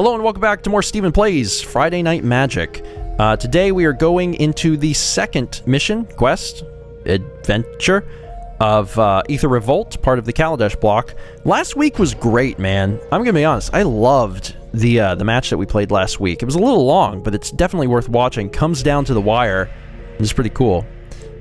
Hello and welcome back to more StephenPlays Friday Night Magic. Today we are going into the second mission, quest, adventure of Aether Revolt, part of the Kaladesh block. Last week was great, man. I'm gonna be honest, I loved the match that we played last week. It was a little long, but it's definitely worth watching. Comes down to the wire, and it's pretty cool.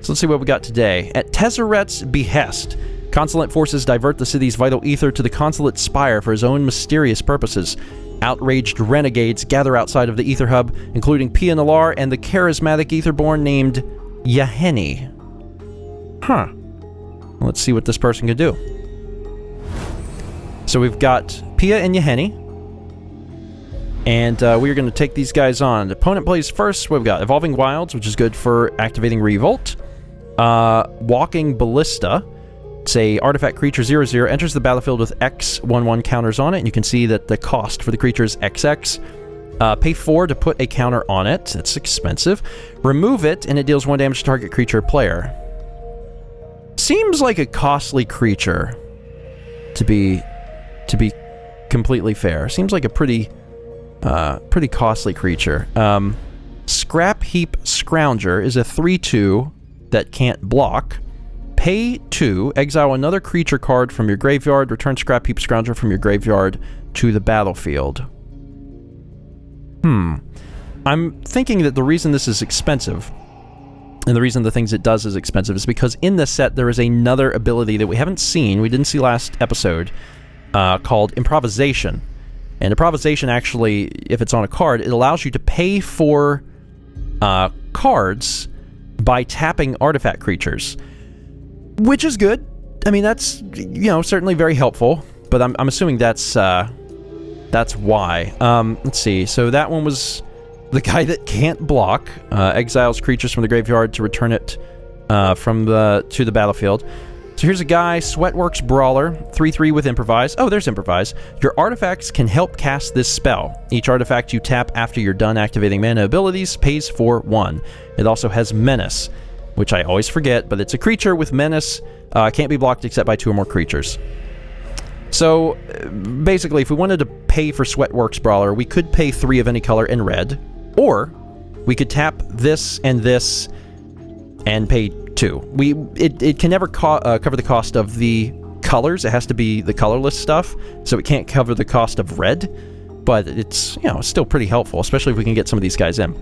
So let's see what we got today. At Tezzeret's behest, Consulate forces divert the city's vital ether to the Consulate's spire for his own mysterious purposes. Outraged renegades gather outside of the Ether Hub, including Pia Nalar and the charismatic Etherborn named Yaheni. Huh. Let's see what this person can do. So we've got Pia and Yaheni. And we're going to take these guys on. The opponent plays first. We've got Evolving Wilds, which is good for activating Revolt. Walking Ballista. It's a artifact creature 0/0, enters the battlefield with X/1/1 counters on it, and you can see that the cost for the creature is XX. Pay 4 to put a counter on it. That's expensive. Remove it, and it deals 1 damage to target creature or player. Seems like a costly creature, to be completely fair. Seems like a pretty costly creature. Scrap Heap Scrounger is a 3/2 that can't block. Pay 2, exile another creature card from your graveyard, return Scrap Heap Scrounger from your graveyard to the battlefield. I'm thinking that the reason this is expensive, and the reason the things it does is expensive, is because in this set there is another ability that we haven't seen, we didn't see last episode, called Improvisation. And Improvisation actually, if it's on a card, it allows you to pay for cards by tapping artifact creatures. Which is good. I mean, that's, you know, certainly very helpful, but I'm assuming that's why. Let's see. So that one was the guy that can't block. Exiles creatures from the graveyard to return it to the battlefield. So here's a guy, Sweatworks Brawler, 3/3 with Improvise. Oh, there's Improvise. Your artifacts can help cast this spell. Each artifact you tap after you're done activating mana abilities pays for 1. It also has Menace, which I always forget, but it's a creature with Menace, can't be blocked except by 2 or more creatures. So, basically, if we wanted to pay for Sweatworks Brawler, we could pay 3 of any color in red, or we could tap this and pay 2. It can never cover the cost of the colors. It has to be the colorless stuff, so it can't cover the cost of red, but it's, you know, still pretty helpful, especially if we can get some of these guys in.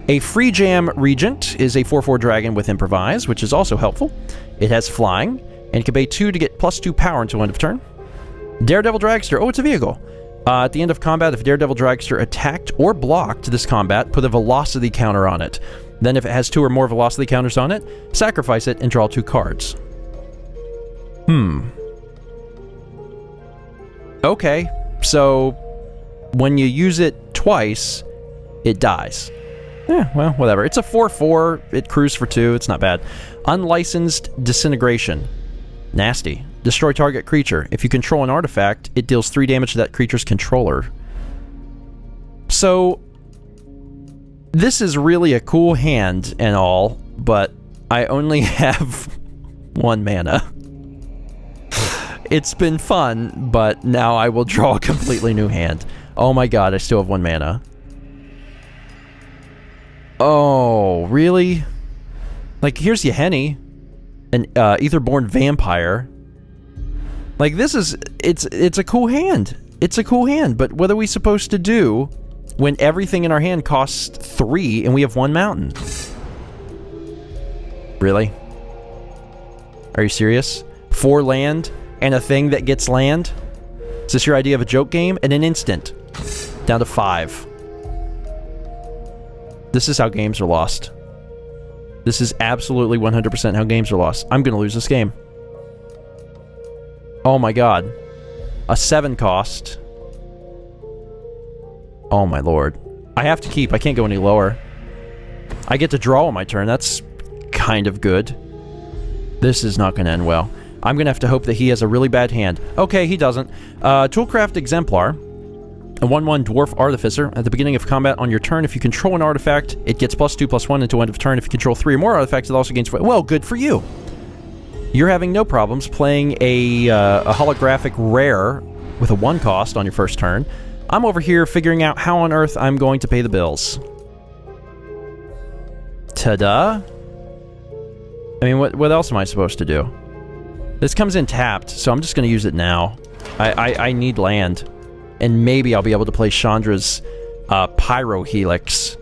A Free Jam Regent is a 4/4 dragon with Improvise, which is also helpful. It has flying, and can pay 2 to get +2 power until end of turn. Daredevil Dragster. Oh, it's a vehicle. At the end of combat, if Daredevil Dragster attacked or blocked this combat, put a velocity counter on it. Then if it has 2 or more velocity counters on it, sacrifice it and draw 2 cards. Okay, so when you use it twice, it dies. Yeah, well, whatever. It's a 4/4. It crews for 2. It's not bad. Unlicensed Disintegration. Nasty. Destroy target creature. If you control an artifact, it deals 3 damage to that creature's controller. So, this is really a cool hand and all, but I only have 1 mana. It's been fun, but now I will draw a completely new hand. Oh my god, I still have 1 mana. Oh, really? Like, here's Yaheni, an Etherborn Vampire. Like, this is... It's a cool hand. It's a cool hand, but what are we supposed to do when everything in our hand costs 3 and we have 1 mountain? Really? Are you serious? 4 land and a thing that gets land? Is this your idea of a joke game? In an instant. Down to 5. This is how games are lost. This is absolutely 100% how games are lost. I'm going to lose this game. Oh my god. A 7 cost. Oh my lord. I have to keep. I can't go any lower. I get to draw on my turn. That's kind of good. This is not going to end well. I'm going to have to hope that he has a really bad hand. Okay, he doesn't. Toolcraft Exemplar. A 1/1 Dwarf Artificer. At the beginning of combat on your turn, if you control an artifact, it gets +2/+1 until end of turn. If you control 3 or more artifacts, it also gains... Well, good for you. You're having no problems playing a holographic rare with a 1 cost on your first turn. I'm over here figuring out how on earth I'm going to pay the bills. Ta-da! I mean, what else am I supposed to do? This comes in tapped, so I'm just going to use it now. I need land. And maybe I'll be able to play Chandra's Pyro Helix.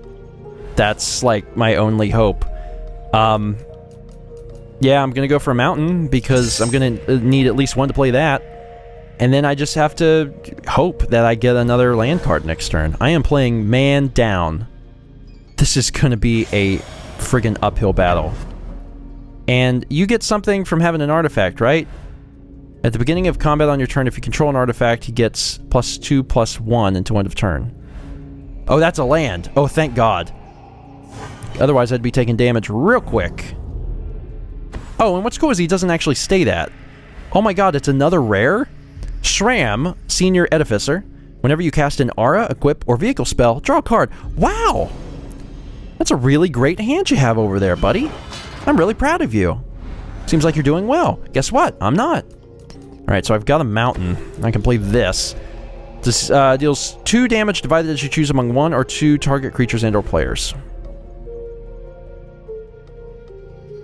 That's, like, my only hope. Yeah, I'm going to go for a mountain, because I'm going to need at least one to play that. And then I just have to hope that I get another land card next turn. I am playing man down. This is going to be a friggin' uphill battle. And you get something from having an artifact, right? At the beginning of combat on your turn, if you control an artifact, he gets +2/+1 until end of turn. Oh, that's a land. Oh, thank God. Otherwise, I'd be taking damage real quick. Oh, and what's cool is he doesn't actually stay that. Oh my God, it's another rare? Shram, Senior Edificer. Whenever you cast an aura, equip, or vehicle spell, draw a card. Wow! That's a really great hand you have over there, buddy. I'm really proud of you. Seems like you're doing well. Guess what? I'm not. Alright, so I've got a mountain. I can play this. This deals 2 damage divided as you choose among 1 or 2 target creatures and/or players.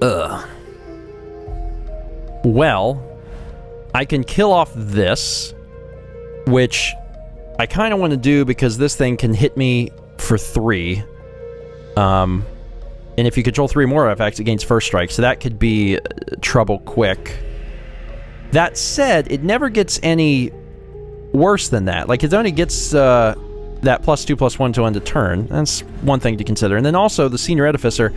Ugh. Well, I can kill off this, which I kind of want to do because this thing can hit me for 3. And if you control 3 more artifacts, it gains first strike, so that could be trouble quick. That said, it never gets any worse than that. Like, it only gets that +2/+1 to end a turn. That's one thing to consider. And then also, the Senior Edificer,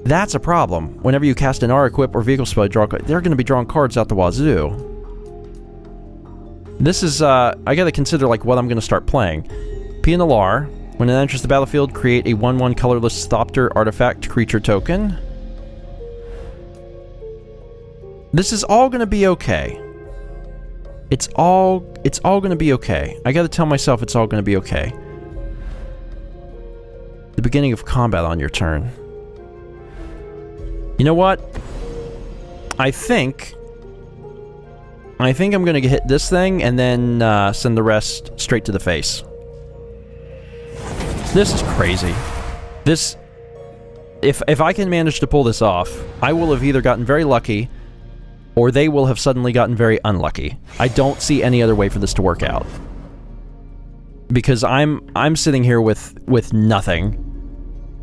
that's a problem. Whenever you cast an aura, equip, or vehicle spell, they're going to be drawing cards out the wazoo. This is, I gotta consider, like, what I'm going to start playing. Pianalar. When it enters the battlefield, create a 1/1 colorless Thopter artifact creature token. This is all going to be okay. It's all going to be okay. I gotta tell myself it's all going to be okay. The beginning of combat on your turn. You know what? I think I'm going to hit this thing and then send the rest straight to the face. This is crazy. This... If I can manage to pull this off, I will have either gotten very lucky, or they will have suddenly gotten very unlucky. I don't see any other way for this to work out. Because I'm sitting here with nothing.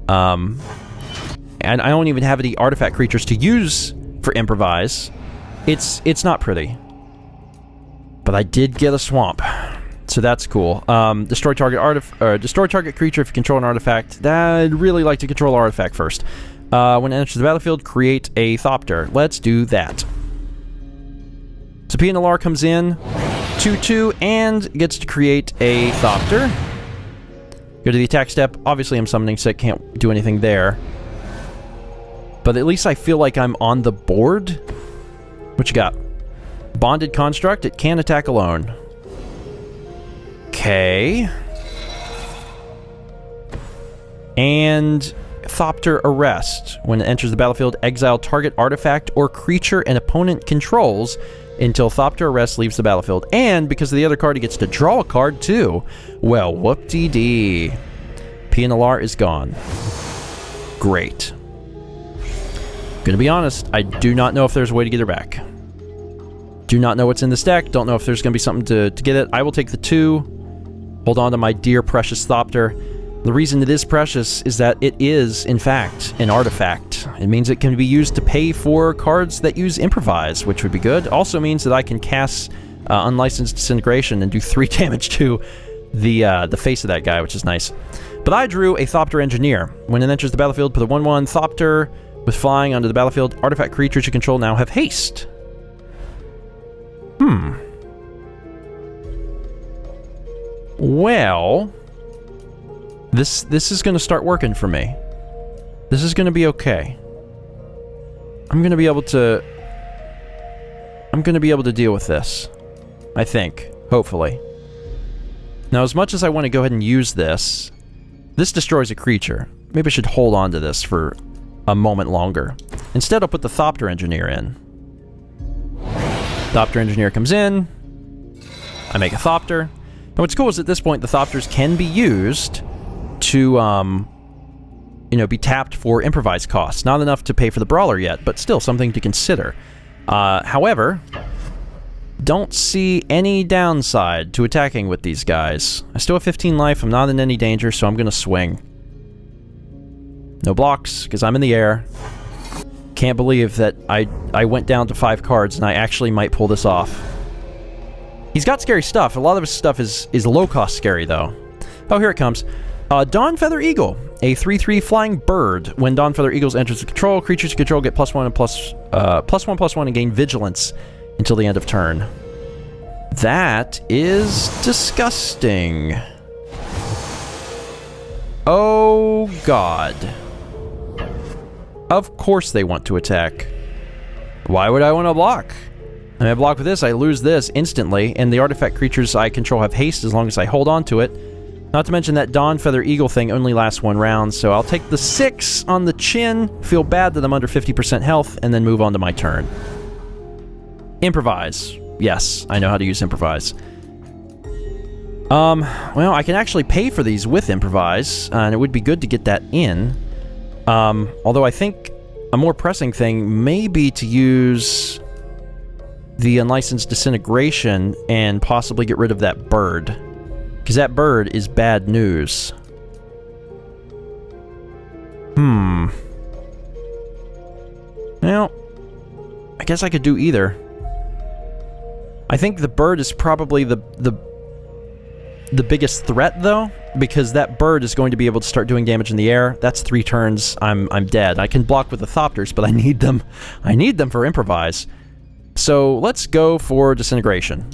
And I don't even have any artifact creatures to use for Improvise. It's not pretty. But I did get a swamp. So that's cool. Destroy target creature if you control an artifact. I'd really like to control an artifact first. When it enters the battlefield, create a Thopter. Let's do that. So Pianalar comes in, 2/2, and gets to create a Thopter. Go to the attack step. Obviously, I'm summoning, so I can't do anything there. But at least I feel like I'm on the board. What you got? Bonded Construct. It can attack alone. Okay. And Thopter Arrest. When it enters the battlefield, exile target artifact or creature an opponent controls until Thopter Arrest leaves the battlefield. And because of the other card, he gets to draw a card too. Well, whoop-dee-dee. Pianalar is gone. Great. Gonna be honest, I do not know if there's a way to get her back. Do not know what's in this deck. Don't know if there's gonna be something to get it. I will take the 2. Hold on to my dear precious Thopter. The reason it is precious is that it is, in fact, an artifact. It means it can be used to pay for cards that use Improvise, which would be good. Also means that I can cast Unlicensed Disintegration and do 3 damage to the face of that guy, which is nice. But I drew a Thopter Engineer. When it enters the battlefield, put a 1/1 Thopter with flying onto the battlefield. Artifact creatures you control now have haste. Well, this is going to start working for me. This is going to be okay. I'm going to be able to deal with this. I think, hopefully. Now, as much as I want to go ahead and use this destroys a creature. Maybe I should hold on to this for a moment longer. Instead, I'll put the Thopter Engineer in. Thopter Engineer comes in. I make a Thopter. Now, what's cool is at this point, the Thopters can be used to, you know, be tapped for Improvise costs. Not enough to pay for the Brawler yet, but still something to consider. However, don't see any downside to attacking with these guys. I still have 15 life, I'm not in any danger, so I'm gonna swing. No blocks, because I'm in the air. Can't believe that I went down to 5 cards and I actually might pull this off. He's got scary stuff. A lot of his stuff is low-cost scary, though. Oh, here it comes. Dawn Feather Eagle, a 3/3 flying bird. When Dawn Feather Eagles enters the control, creatures you control get +1 and +1/+1 and gain vigilance until the end of turn. That is disgusting. Oh, God. Of course they want to attack. Why would I want to block? I mean, I block with this, I lose this instantly, and the artifact creatures I control have haste as long as I hold on to it. Not to mention that Dawn Feather Eagle thing only lasts 1 round, so I'll take the 6 on the chin, feel bad that I'm under 50% health, and then move on to my turn. Improvise. Yes, I know how to use Improvise. Well, I can actually pay for these with Improvise, and it would be good to get that in. Although I think a more pressing thing may be to use the Unlicensed Disintegration and possibly get rid of that bird. Because that bird is bad news. Well, I guess I could do either. I think the bird is probably the biggest threat, though, because that bird is going to be able to start doing damage in the air. That's 3 turns. I'm dead. I can block with the Thopters, but I need them. I need them for Improvise. So let's go for Disintegration.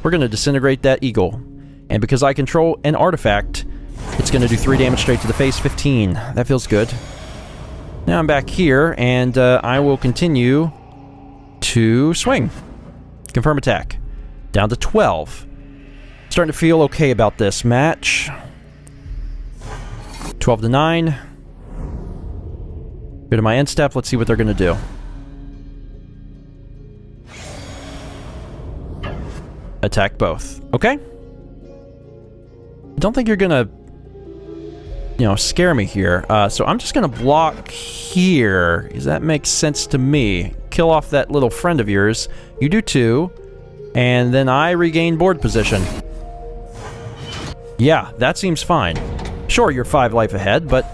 We're going to disintegrate that eagle. And because I control an artifact, it's going to do 3 damage straight to the face, 15. That feels good. Now I'm back here, and I will continue to swing. Confirm attack. Down to 12. Starting to feel okay about this match. 12 to 9. Go to my end step. Let's see what they're going to do. Attack both. Okay. I don't think you're going to, you know, scare me here. So I'm just going to block here, because that makes sense to me. Kill off that little friend of yours. You do too. And then I regain board position. Yeah, that seems fine. Sure, you're 5 life ahead, but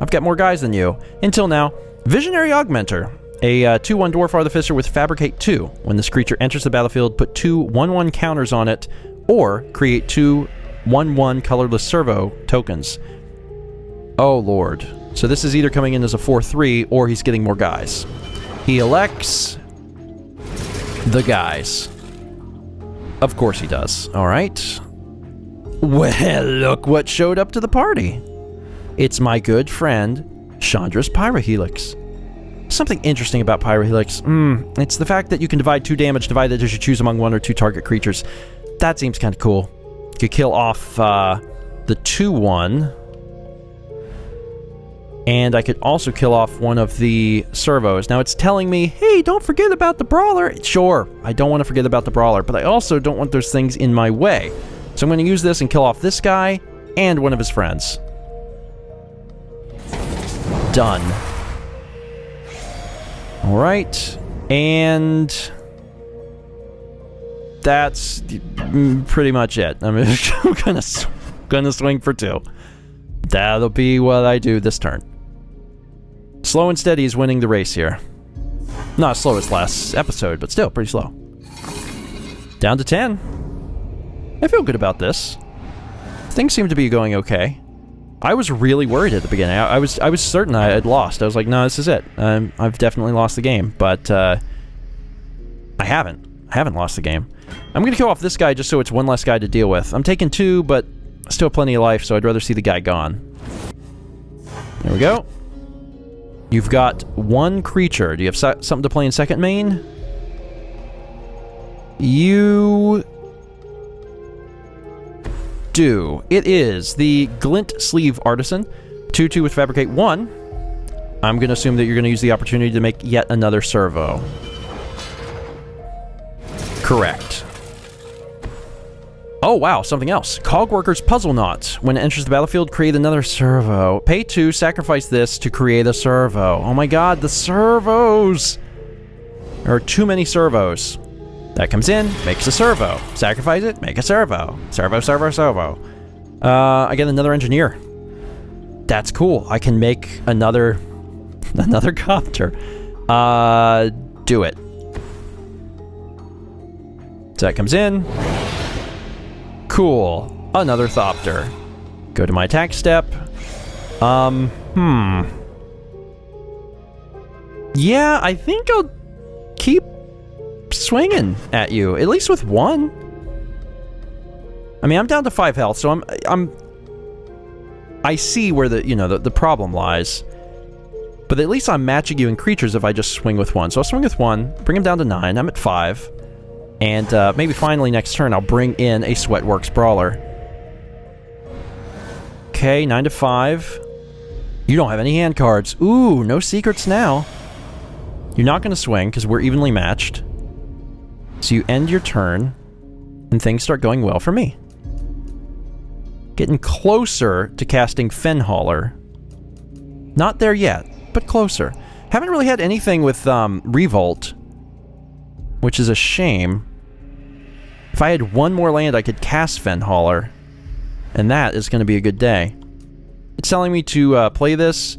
I've got more guys than you. Until now, Visionary Augmenter. A 2/1 Dwarf Artificer with Fabricate 2. When this creature enters the battlefield, put 2 1/1 counters on it, or create 2 1/1 colorless servo tokens. Oh lord. So this is either coming in as a 4/3, or he's getting more guys. He elects the guys. Of course he does. Alright. Well, look what showed up to the party. It's my good friend, Chandra's Pyrohelix. Something interesting about Pyrohelix, it's the fact that you can divide 2 damage divided as you choose among 1 or 2 target creatures. That seems kind of cool. You could kill off the 2/1. And I could also kill off one of the servos. Now it's telling me, hey, don't forget about the Brawler. Sure, I don't want to forget about the Brawler, but I also don't want those things in my way. So I'm going to use this and kill off this guy and one of his friends. Done. Alright, and that's pretty much it. I'm gonna swing for 2. That'll be what I do this turn. Slow and steady is winning the race here. Not as slow as last episode, but still pretty slow. Down to 10. I feel good about this. Things seem to be going okay. I was really worried at the beginning. I was certain I had lost. I was like, no, this is it. I've definitely lost the game, but I haven't. I haven't lost the game. I'm going to kill off this guy just so it's 1 less guy to deal with. I'm taking 2, but still plenty of life, so I'd rather see the guy gone. There we go. You've got 1 creature. Do you have something to play in second main? You do. It is the Glint Sleeve Artisan. 2/2 with Fabricate 1. I'm going to assume that you're going to use the opportunity to make yet another servo. Correct. Oh, wow, something else. Cogworker's Puzzle Knot. When it enters the battlefield, create another servo. Pay 2, sacrifice this to create a servo. Oh my god, the servos! There are too many servos. That comes in, makes a servo. Sacrifice it, make a servo. Servo, servo, servo. I get another engineer. That's cool. I can make another copter. Do it. So that comes in. Cool. Another Thopter. Go to my attack step. Yeah, I think I'll keep swinging at you, at least with one. I mean, I'm down to 5 health, so I see where the problem lies. But at least I'm matching you in creatures if I just swing with one. So I'll swing with one, bring him down to 9. I'm at 5. And maybe finally next turn I'll bring in a Sweatworks Brawler. Okay, 9 to 5. You don't have any hand cards. Ooh, no secrets now. You're not going to swing because we're evenly matched. So you end your turn, and things start going well for me. Getting closer to casting Fenhauler. Not there yet, but closer. Haven't really had anything with Revolt, which is a shame. If I had one more land, I could cast Fenhauler, and that is going to be a good day. It's telling me to play this.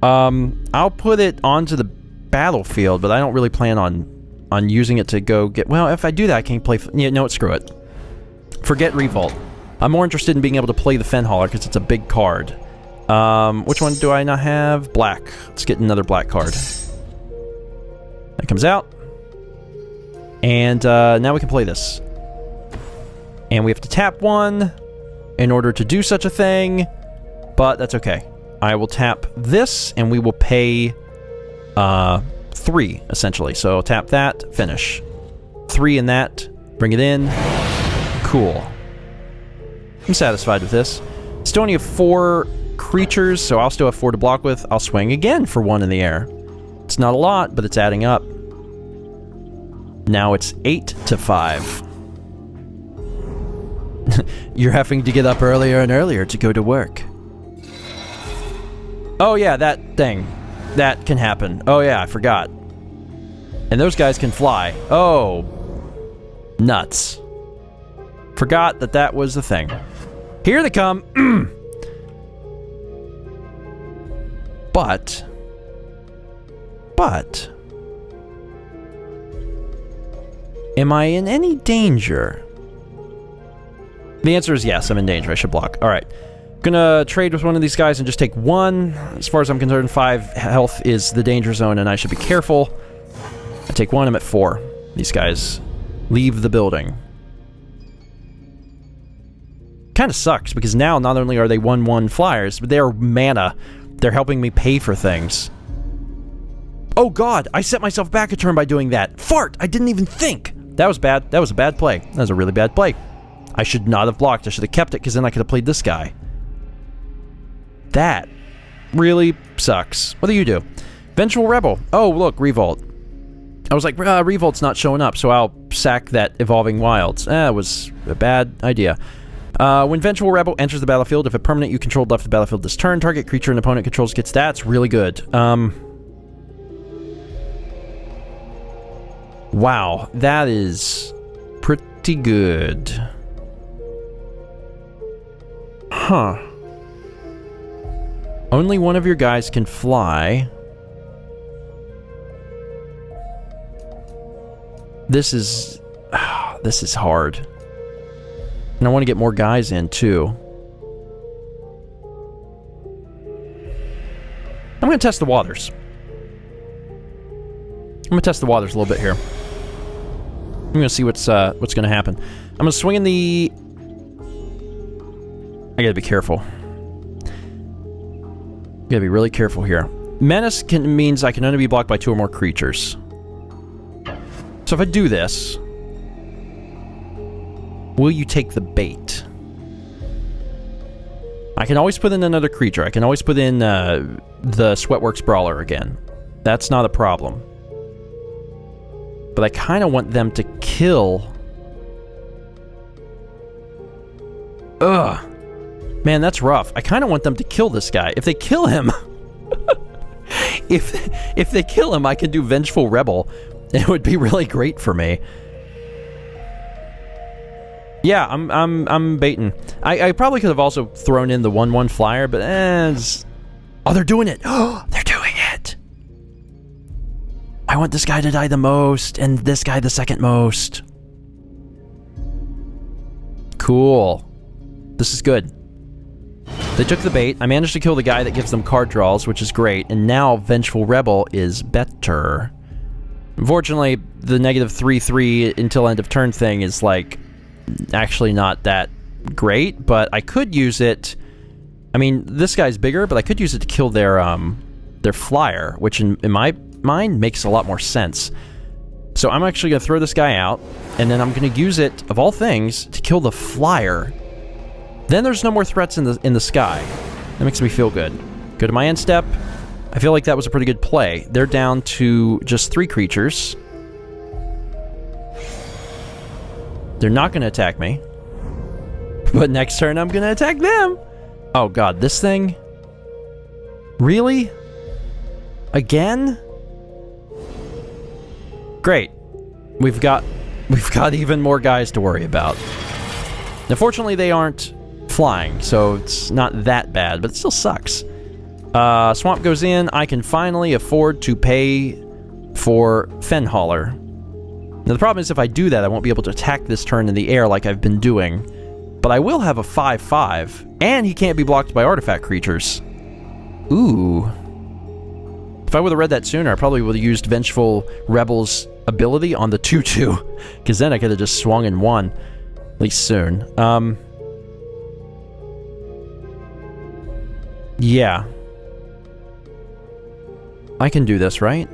I'll put it onto the battlefield, but I don't really plan on using it to go get... Well, if I do that, I can't play... Yeah, no, screw it. Forget Revolt. I'm more interested in being able to play the Fenhauler because it's a big card. Which one do I not have? Black. Let's get another black card. That comes out. And now we can play this. And we have to tap one in order to do such a thing, but that's okay. I will tap this, and we will pay 3, essentially. So tap that, finish. 3 in that, bring it in. Cool. I'm satisfied with this. Still only have 4 creatures, so I'll still have 4 to block with. I'll swing again for 1 in the air. It's not a lot, but it's adding up. Now it's 8 to 5. You're having to get up earlier and earlier to go to work. Oh yeah, that thing. That can happen. Oh yeah, I forgot. And those guys can fly. Oh. Nuts. Forgot that was the thing. Here they come. But... am I in any danger? The answer is yes, I'm in danger. I should block. Alright. Gonna trade with one of these guys and just take 1. As far as I'm concerned, 5 health is the danger zone and I should be careful. I take 1, I'm at 4. These guys leave the building. Kinda sucks, because now not only are they 1/1 flyers, but they're mana. They're helping me pay for things. Oh god, I set myself back a turn by doing that. Fart! I didn't even think! That was bad. That was a bad play. That was a really bad play. I should not have blocked. I should have kept it, because then I could have played this guy. That really sucks. What do you do? Vengeful Rebel. Oh, look, Revolt. I was like, Revolt's not showing up, so I'll sack that Evolving Wilds. It was a bad idea. When Vengeful Rebel enters the battlefield, if a permanent you controlled left the battlefield this turn, target creature an opponent controls gets stats. Really good. Wow, that is pretty good. Huh. Only one of your guys can fly. This is hard. And I want to get more guys in, too. I'm going to test the waters. I'm going to test the waters a little bit here. I'm going to see what's going to happen. I'm going to swing in the... I got to be careful. Gotta be really careful here. Menace means I can only be blocked by 2 or more creatures. So if I do this... will you take the bait? I can always put in another creature. I can always put in the Sweatworks Brawler again. That's not a problem. But I kind of want them to kill Ugh. Man, that's rough. I kind of want them to kill this guy. If they kill him... if they kill him, I can do Vengeful Rebel. It would be really great for me. Yeah, I'm baiting. I probably could have also thrown in the 1/1 flyer, but oh, they're doing it. Oh, they're doing it. I want this guy to die the most, and this guy the second most. Cool. This is good. They took the bait. I managed to kill the guy that gives them card draws, which is great, and now Vengeful Rebel is better. Unfortunately, the -3/3 until end of turn thing is, like, actually not that great, but I could use it... I mean, this guy's bigger, but I could use it to kill their flyer, which in my mind makes a lot more sense. So I'm actually going to throw this guy out, and then I'm going to use it, of all things, to kill the flyer. Then there's no more threats in the sky. That makes me feel good. Go to my end step. I feel like that was a pretty good play. They're down to just 3 creatures. They're not going to attack me. But next turn, I'm going to attack them. Oh god, this thing? Really? Again? Great. We've got even more guys to worry about. Now, fortunately, they aren't flying, so it's not that bad, but it still sucks. Swamp goes in. I can finally afford to pay for Fenhauler. Now, the problem is if I do that, I won't be able to attack this turn in the air like I've been doing. But I will have a 5/5, and he can't be blocked by artifact creatures. Ooh. If I would have read that sooner, I probably would have used Vengeful Rebel's ability on the 2/2, because then I could have just swung and won, at least soon. Yeah. I can do this, right?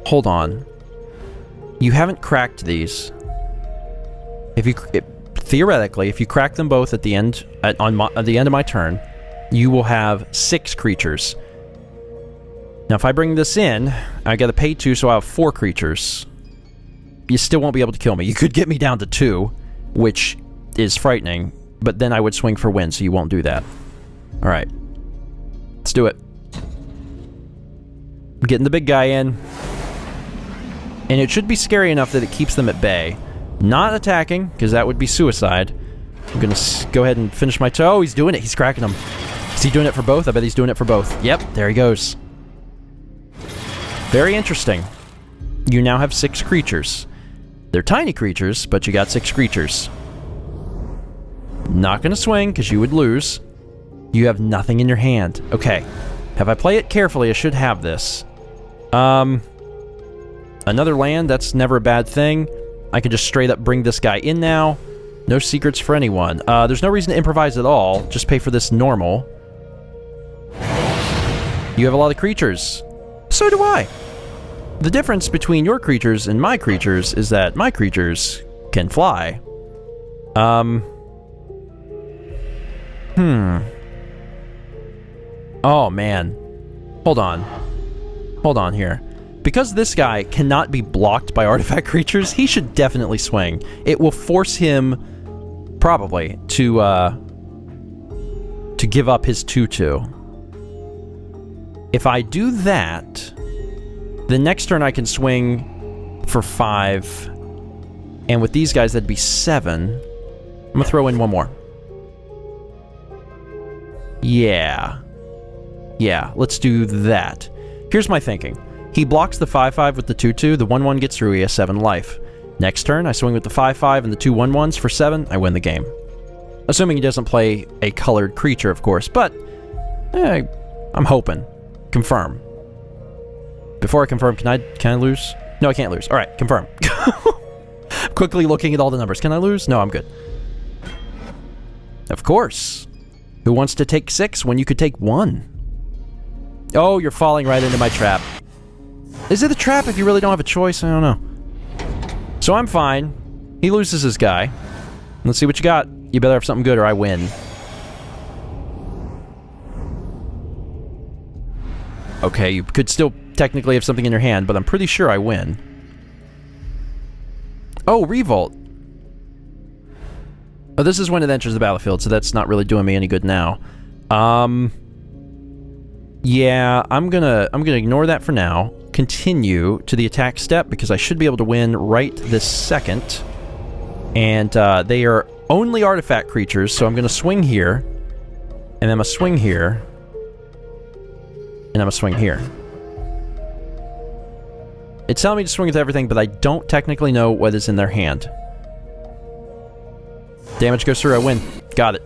Hold on. You haven't cracked these. Theoretically, if you crack them both at the end at the end of my turn, you will have 6 creatures. Now, if I bring this in, I gotta pay 2, so I have 4 creatures. You still won't be able to kill me. You could get me down to 2, which is frightening, but then I would swing for win, so you won't do that. All right, let's do it. I'm getting the big guy in, and it should be scary enough that it keeps them at bay. Not attacking, because that would be suicide. I'm going to go ahead and finish my toe. Oh, he's doing it. He's cracking them. Is he doing it for both? I bet he's doing it for both. Yep, there he goes. Very interesting. You now have 6 creatures. They're tiny creatures, but you got 6 creatures. Not going to swing, because you would lose. You have nothing in your hand. Okay. If I play it carefully, I should have this. Another land, that's never a bad thing. I can just straight up bring this guy in now. No secrets for anyone. There's no reason to improvise at all. Just pay for this normal. You have a lot of creatures. So do I. The difference between your creatures and my creatures is that my creatures can fly. Oh, man. Hold on. Hold on here. Because this guy cannot be blocked by artifact creatures, he should definitely swing. It will force him, probably, to give up his 2/2. If I do that, the next turn I can swing for 5, and with these guys that'd be 7. I'm gonna throw in one more. Yeah. Yeah, let's do that. Here's my thinking. He blocks the 5/5 with the 2/2, the 1/1 gets through, he has 7 life. Next turn, I swing with the 5/5 and the 2 1/1s for 7, I win the game. Assuming he doesn't play a colored creature, of course, but I'm hoping. Confirm. Before I confirm, can I lose? No, I can't lose. Alright, confirm. Quickly looking at all the numbers. Can I lose? No, I'm good. Of course. Who wants to take 6 when you could take 1? Oh, you're falling right into my trap. Is it a trap if you really don't have a choice? I don't know. So I'm fine. He loses his guy. Let's see what you got. You better have something good or I win. Okay, you could still technically have something in your hand, but I'm pretty sure I win. Oh, Revolt. Oh, this is when it enters the battlefield, so that's not really doing me any good now. Yeah, I'm gonna ignore that for now. Continue to the attack step, because I should be able to win right this second. And they are only artifact creatures, so I'm gonna swing here. And I'm gonna swing here. And I'm gonna swing here. It's telling me to swing with everything, but I don't technically know what is in their hand. Damage goes through, I win. Got it.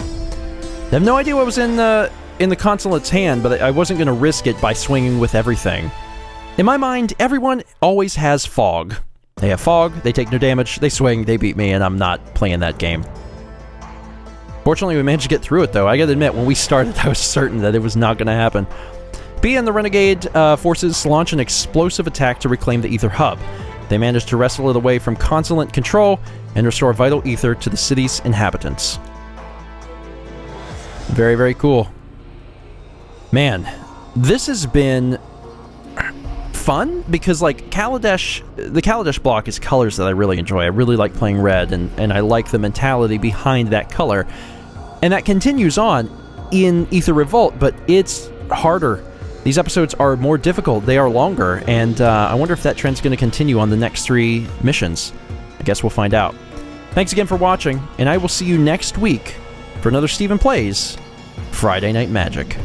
I have no idea what was in the consulate's hand, but I wasn't going to risk it by swinging with everything. In my mind, everyone always has fog. They have fog, they take no damage, they swing, they beat me, and I'm not playing that game. Fortunately, we managed to get through it, though. I gotta admit, when we started, I was certain that it was not going to happen. B and the Renegade forces launch an explosive attack to reclaim the Aether Hub. They managed to wrestle it away from consulate control and restore vital ether to the city's inhabitants. Very, very cool. Man, this has been fun because, like, Kaladesh, the Kaladesh block is colors that I really enjoy. I really like playing red, and I like the mentality behind that color. And that continues on in Aether Revolt, but it's harder. These episodes are more difficult, they are longer, and I wonder if that trend's going to continue on the next 3 missions. I guess we'll find out. Thanks again for watching, and I will see you next week for another StephenPlays Friday Night Magic.